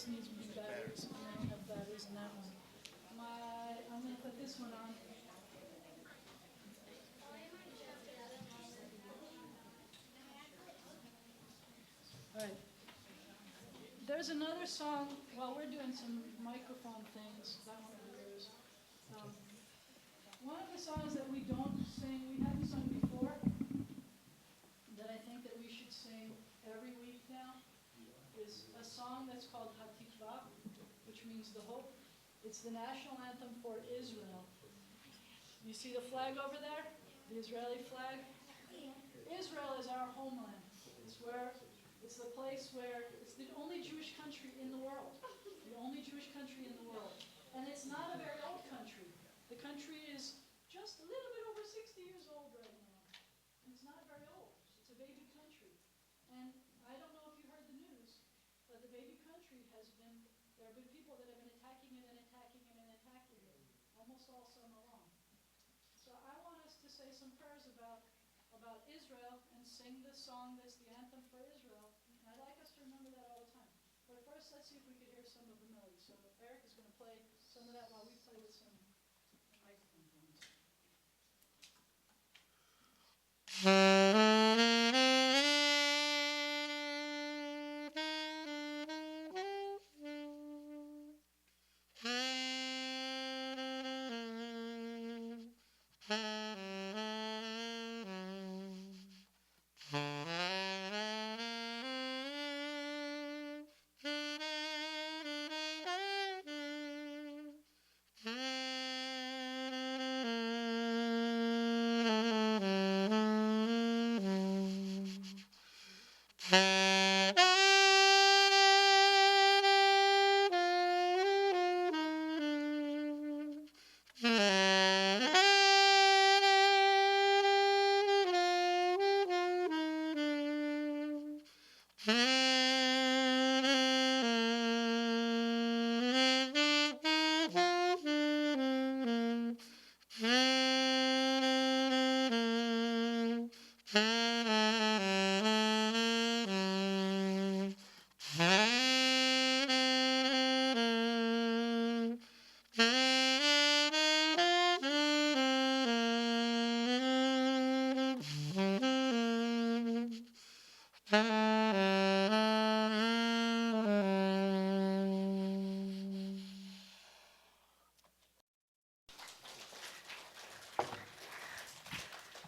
this needs new batteries. And I don't have batteries in that one. I'm going to put this one on. All right. There's another song, while we're doing some microphone things, that one will be yours. One of the songs that we don't sing, we haven't sung before, that I think that we should sing every week now, is a song that's called Hatikva, which means the hope. It's the national anthem for Israel. You see the flag over there? The Israeli flag? Israel is our homeland. It's the place where, it's the only Jewish country in the world. The only Jewish country in the world. And it's not a very old country. The country is just a little bit over 60 years old right now. And it's not very old. It's a baby country. And I don't know if you heard the news, but the baby country there have been people that have been attacking it and attacking it and attacking it almost all summer long. So I want us to say some prayers about Israel and sing the song that's the anthem for Israel. And I'd like us to remember that all the time. But first, let's see if we could hear some of the melody. So Erik is going to play some of that while we play with some microphone drums.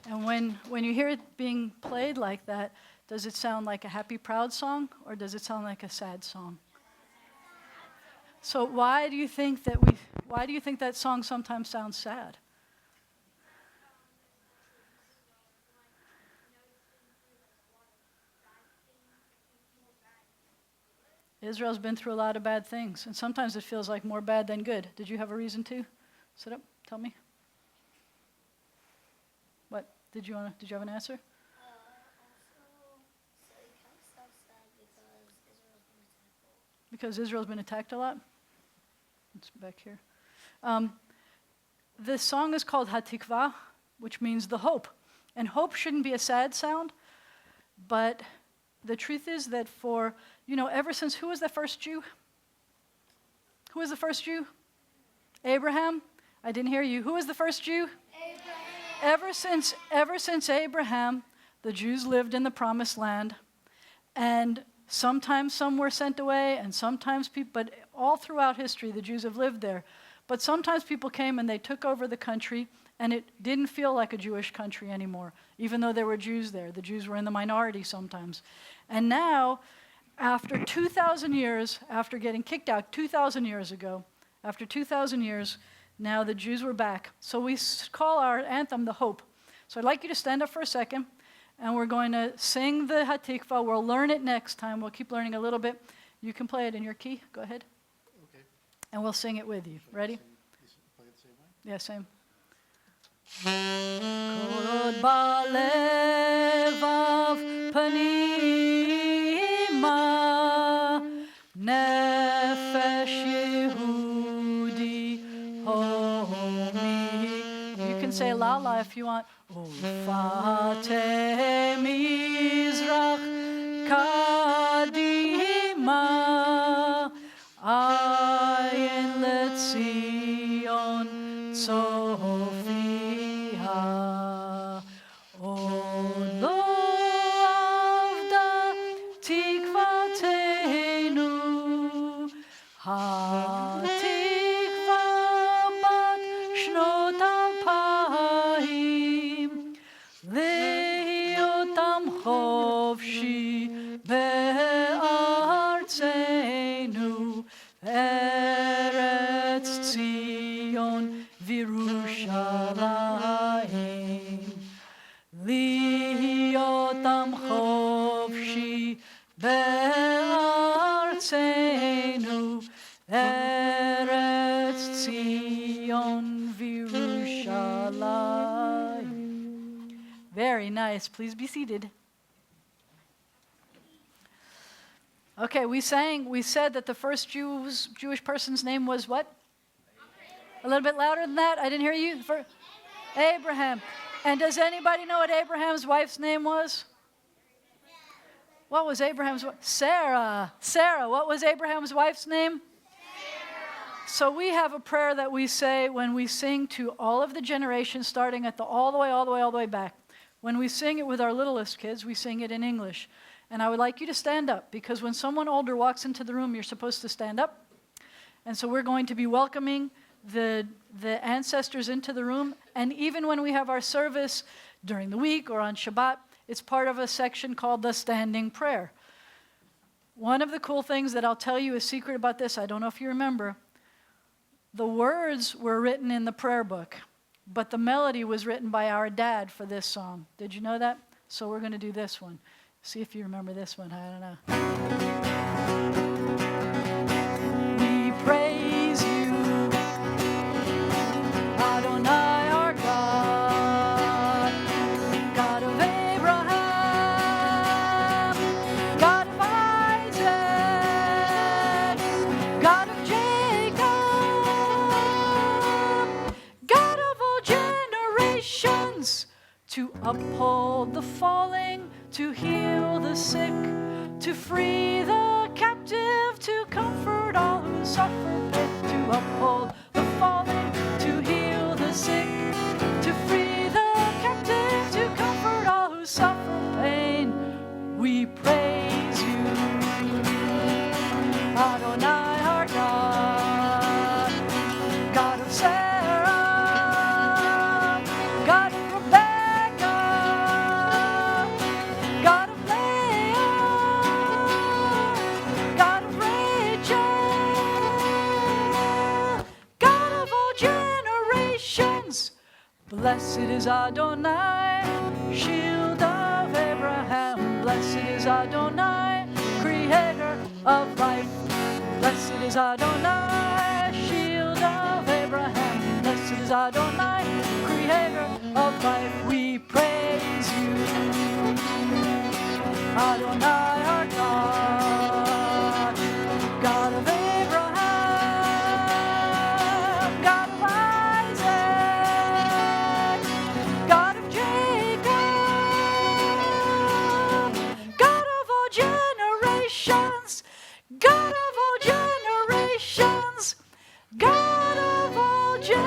And when you hear it being played like that, does it sound like a happy, proud song, or does it sound like a sad song? So why do you think that song sometimes sounds sad? Israel's been through a lot of bad things, and sometimes it feels like more bad than good. Did you have a reason to? Sit up, tell me. What? Did you have an answer? Because Israel's been attacked a lot? It's back here. This song is called Hatikva, which means the hope. And hope shouldn't be a sad sound, but the truth is that ever since, who was the first Jew? Who was the first Jew? Abraham? I didn't hear you. Who was the first Jew? Abraham. Ever since Abraham, the Jews lived in the promised land, and sometimes some were sent away, and sometimes people, but all throughout history, the Jews have lived there. But sometimes people came and they took over the country, and it didn't feel like a Jewish country anymore, even though there were Jews there. The Jews were in the minority sometimes. And now, after 2,000 years, after getting kicked out 2,000 years ago, after 2,000 years, now the Jews were back. So we call our anthem the hope. So I'd like you to stand up for a second, and we're going to sing the Hatikva. We'll learn it next time. We'll keep learning a little bit. You can play it in your key. Go ahead. Okay. And we'll sing it with you. Ready? Play it the same way? Yeah, same. Kol balevav panima nefesh Yehudi homi. You can say la la if you want. Ufate mizrach kadima התקווה בת שנות 2000, להיות עם חופשי בארצנו, ארץ ציון וירושלים. להיות עם חופשי בארצנו, ארץ ציון וירושלים. Very nice. Please be seated. Okay, we said that the first Jewish person's name was what? A little bit louder than that? I didn't hear you. Abraham. And does anybody know what Abraham's wife's name was? What was Abraham's wife? Sarah. Sarah. What was Abraham's wife's name? Sarah. So we have a prayer that we say when we sing to all of the generations, starting at all the way back. When we sing it with our littlest kids, we sing it in English. And I would like you to stand up, because when someone older walks into the room, you're supposed to stand up. And so we're going to be welcoming the ancestors into the room. And even when we have our service during the week or on Shabbat, it's part of a section called the Standing Prayer. One of the cool things that I'll tell you, a secret about this, I don't know if you remember, the words were written in the prayer book, but the melody was written by our dad for this song. Did you know that? So we're going to do this one. See if you remember this one. I don't know. We praise you, Adonai our God, God of Abraham, God of Isaac, God of Jacob, God of all generations, to uphold the falling, to heal the sick, to free the captive, to comfort all who suffer pain, to uphold the fallen, to heal the sick, to free the captive, to comfort all who suffer pain. We praise you, Adonai our God, God of Sarah, God of Rebecca, God of Leah, God of Rachel, God of all generations. Blessed is Adonai, shield of Abraham. Blessed is Adonai, creator of life. Blessed is Adonai, shield of Abraham. Blessed is Adonai, creator of life. We praise you, Adonai our God, God of Abraham, God of Isaac, God of Jacob, God of all generations, God of all generations, God of all generations.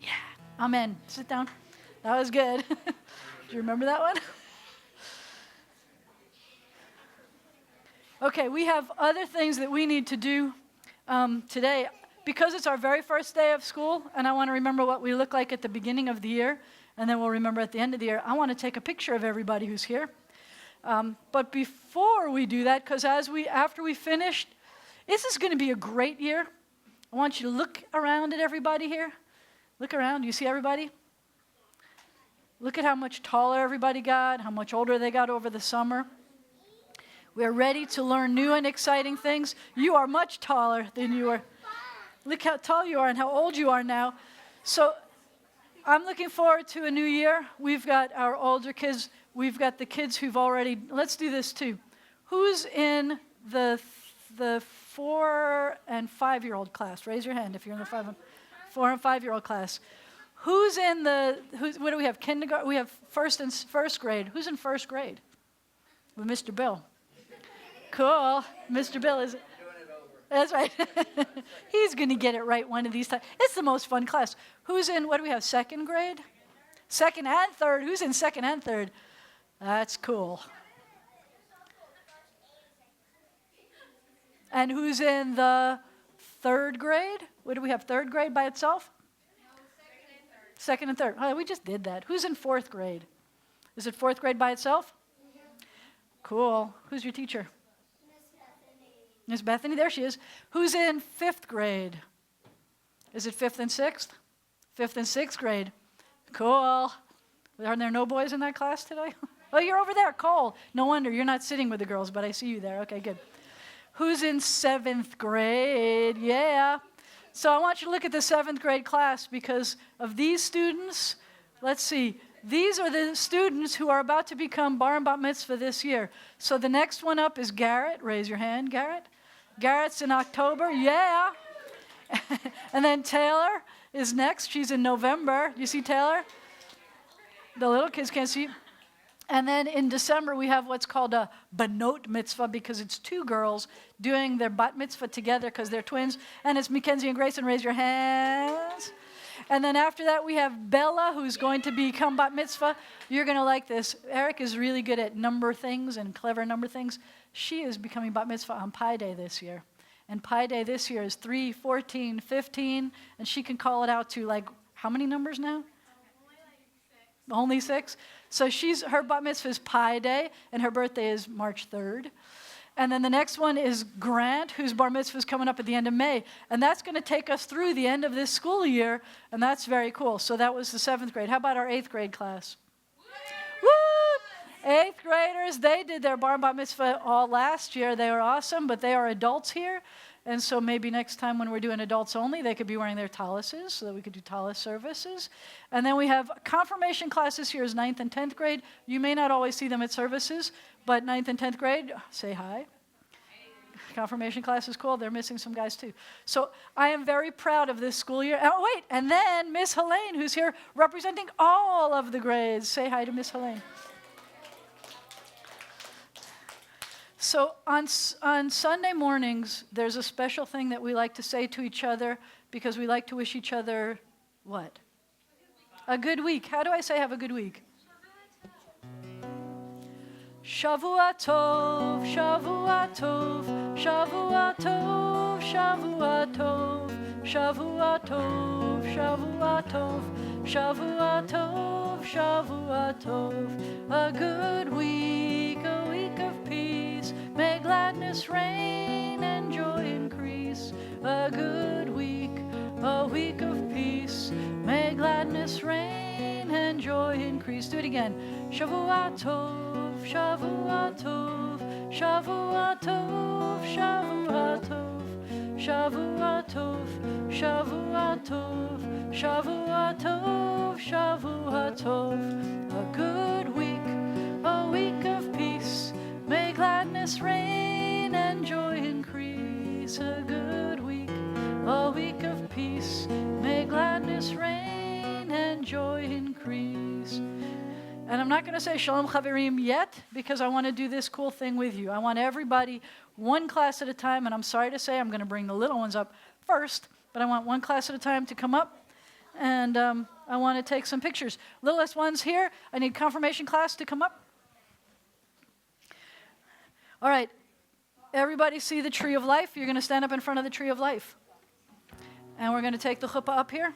Yeah, amen. Sit down. That was good. Do you remember that one? Okay, we have other things that we need to do today. Because it's our very first day of school, and I want to remember what we look like at the beginning of the year, and then we'll remember at the end of the year, I want to take a picture of everybody who's here. But before we do that, because after we finished, this is going to be a great year. I want you to look around at everybody here. Look around. You see everybody? Look at how much taller everybody got, how much older they got over the summer. We are ready to learn new and exciting things. You are much taller than you were. Look how tall you are and how old you are now. So I'm looking forward to a new year. We've got our older kids. We've got the kids who've already, let's do this too. Who's in the 4 and 5-year-old class? Raise your hand if you're in the 4 and 5-year-old class. What do we have? Kindergarten? We have first grade. Who's in first grade? With Mr. Bill. Cool. Mr. Bill is. That's right. He's going to get it right one of these times. It's the most fun class. Who's in, what do we have, second grade? Second and third. Who's in second and third? That's cool. And who's in the third grade? What do we have, third grade by itself? No, second and third. Second and third. Oh, we just did that. Who's in fourth grade? Is it fourth grade by itself? Cool. Who's your teacher? Miss Bethany, there she is. Who's in fifth grade? Is it fifth and sixth? Fifth and sixth grade. Cool. Aren't there no boys in that class today? Oh, you're over there, Cole. No wonder, you're not sitting with the girls, but I see you there. Okay, good. Who's in seventh grade? Yeah. So I want you to look at the seventh grade class because of these students. Let's see. These are the students who are about to become bar and bat mitzvah this year. So the next one up is Garrett. Raise your hand, Garrett. Garrett's in October. Yeah. And then Taylor is next. She's in November. You see Taylor? The little kids can't see. And then in December, we have what's called a banot mitzvah because it's two girls doing their bat mitzvah together because they're twins. And it's Mackenzie and Grayson. Raise your hands. And then after that, we have Bella, who's going to become bat mitzvah. You're going to like this. Erik is really good at number things and clever number things. She is becoming bat mitzvah on Pi Day this year. And Pi Day this year is 3, 14, 15. And she can call it out to like, how many numbers now? Only 6. So her bat mitzvah is Pi Day, and her birthday is March 3rd. And then the next one is Grant, whose bar mitzvah is coming up at the end of May. And that's going to take us through the end of this school year, and that's very cool. So that was the 7th grade. How about our 8th grade class? Woo! 8th graders, they did their bar and bat mitzvah all last year. They were awesome, but they are adults here. And so maybe next time when we're doing adults only, they could be wearing their taluses so that we could do talus services. And then we have confirmation classes here is 9th and 10th grade. You may not always see them at services, but 9th and 10th grade, say hi. Confirmation class is cool. They're missing some guys too. So I am very proud of this school year. Oh, wait, and then Miss Helene, who's here representing all of the grades. Say hi to Miss Helene. So on Sunday mornings, there's a special thing that we like to say to each other because we like to wish each other what? A good week. How do I say have a good week? Shavua tov, Shavua tov, Shavua tov, Shavua tov, Shavua tov, Shavua tov, Shavua tov, Shavua tov. A good week, a week of peace. May gladness reign and joy increase. A good week, a week of peace. May gladness reign and joy increase. Do it again. Shavua tov, Shavua tov, Shavua tov, Shavua tov, Shavua tov, Shavua tov, Shavua tov, Shavua tov. A good week, a week of peace. May gladness reign and joy increase. A good week, a week of peace. May gladness reign and joy increase. And I'm not going to say Shalom Chaverim yet because I want to do this cool thing with you. I want everybody one class at a time, and I'm sorry to say I'm going to bring the little ones up first, but I want one class at a time to come up, and I want to take some pictures. Littlest ones here, I need confirmation class to come up. All right, everybody see the tree of life? You're going to stand up in front of the tree of life. And we're going to take the chuppah up here.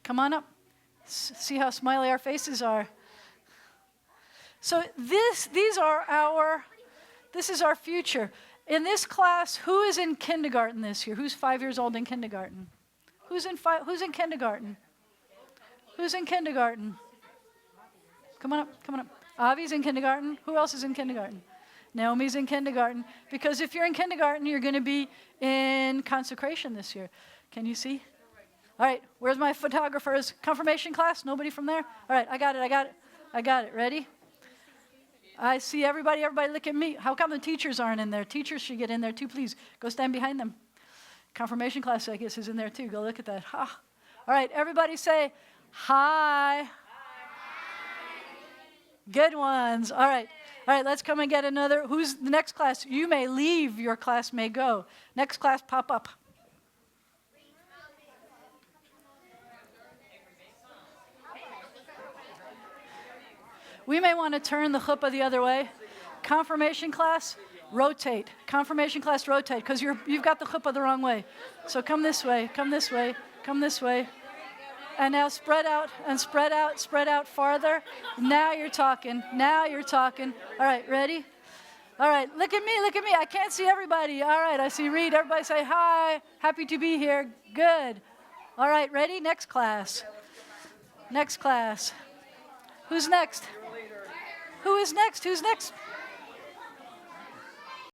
Come on up. See how smiley our faces are. So this is our future. In this class, who is in kindergarten this year? Who's 5 years old in kindergarten? Who's in kindergarten? Who's in kindergarten? Come on up. Avi's in kindergarten. Who else is in kindergarten? Naomi's in kindergarten. Because if you're in kindergarten, you're going to be in consecration this year. Can you see? All right, where's my photographers? Confirmation class? Nobody from there? All right, I got it. Ready? I see everybody. Everybody look at me. How come the teachers aren't in there? Teachers should get in there too, please. Go stand behind them. Confirmation class, I guess, is in there too. Go look at that. Ha. All right, everybody say hi. Hi. Good ones. All right, let's come and get another. Who's the next class? You may leave, your class may go. Next class, pop up. We may want to turn the chuppah the other way. Confirmation class, rotate. Confirmation class, rotate, because you've got the chuppah the wrong way. So come this way, come this way, come this way. And now spread out and spread out farther. Now you're talking. Now you're talking. All right, ready? All right, look at me, look at me. I can't see everybody. All right, I see Reed. Everybody say hi. Happy to be here. Good. All right, ready? Next class. Next class. Who's next? Who is next? Who's next?